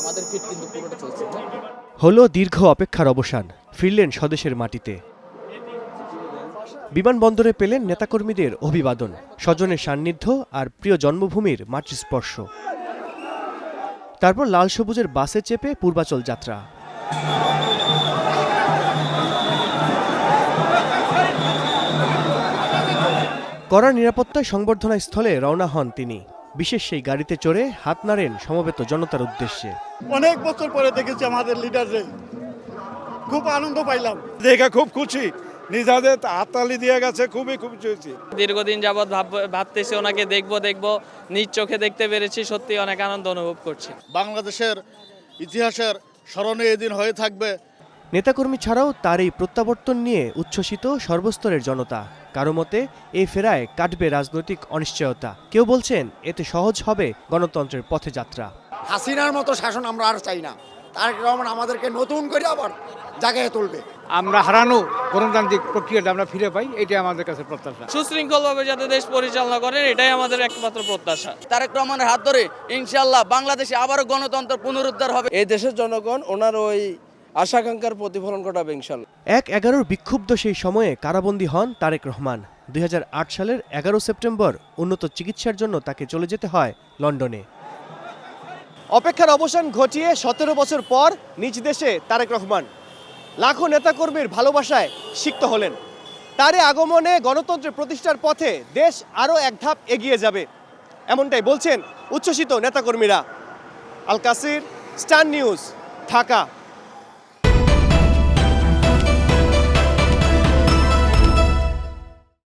আমাদের ফিট কিন্তু পুরোটা চলছে। হলো দীর্ঘ অপেক্ষার অবসান, ফিরলেন স্বদেশের মাটিতে। বিমানবন্দরে পেলেন নেতাকর্মীদের অভিবাদন, স্বজনের সান্নিধ্য আর প্রিয় জন্মভূমির মাটির স্পর্শ। তারপর লাল সবুজের বাসে চেপে পূর্বাচল যাত্রা। কড়া নিরাপত্তায় সংবর্ধনা স্থলে রওনা হন তিনি। বিশেষ সেই গাড়িতে চড়ে হাত নাড়েন সমবেত জনতার উদ্দেশ্যে। অনেক বছর পরে দেখেছি আমাদের লিডারদের, খুব আনন্দ পাইলাম, দেখে খুব খুশি। নিজাদের হাততালি দিয়ে গেছে, খুবই খুশি হয়েছি। দীর্ঘদিন যাবৎ ভাবতেছি ওনাকে দেখবো, নিজ চোখে দেখতে পেরেছি, সত্যি অনেক আনন্দ অনুভব করছি। বাংলাদেশের ইতিহাসের স্মরণীয় দিন হয়ে থাকবে। নেতাকর্মী ছাড়াও তার এই প্রত্যাবর্তন নিয়ে উচ্ছ্বসিত সর্বস্তরের জনতা। কারো মতে এই ফেরায় কাটবে রাজনৈতিক অনিশ্চয়তা, কেউ বলছেন এতে সহজ হবে গণতন্ত্রের পথে যাত্রা। হাসিনার মতো শাসন আমরা আর চাই না। তারেক রহমান আমাদেরকে নতুন করে আবার জায়গায় তুলবে। আমরা হারানো গণতান্ত্রিক প্রক্রিয়াটা আমরা ফিরে পাই, এটাই আমাদের কাছে প্রত্যাশা। সুশৃঙ্খলভাবে যাতে দেশ পরিচালনা করেন, এটাই আমাদের একমাত্র প্রত্যাশা। তারেক রহমানের হাত ধরে ইনশাআল্লাহ বাংলাদেশে আবারও গণতন্ত্র পুনরুদ্ধার হবে। এই দেশের জনগণ ওনার ওই আশাকাঙ্ক্ষার প্রতিফলন ঘটাবে ইনশাল্লাহ। ১/১১ বিক্ষুব্ধ সেই সময়ে কারাবন্দী হন তারেক রহমান। ২০০৮ সালের ১১ সেপ্টেম্বর উন্নত চিকিৎসার জন্য তাকে চলে যেতে হয় লন্ডনে। অপেক্ষার অবসান ঘটিয়ে ১৭ বছর পর নিজ দেশে তারেক রহমান লাখো নেতাকর্মীর ভালোবাসায় সিক্ত হলেন। তারে আগমনে গণতন্ত্রের প্রতিষ্ঠার পথে দেশ আরও এক ধাপ এগিয়ে যাবে, এমনটাই বলছেন উচ্ছ্বসিত নেতাকর্মীরা। আল কাসির, স্টার নিউজ, ঢাকা।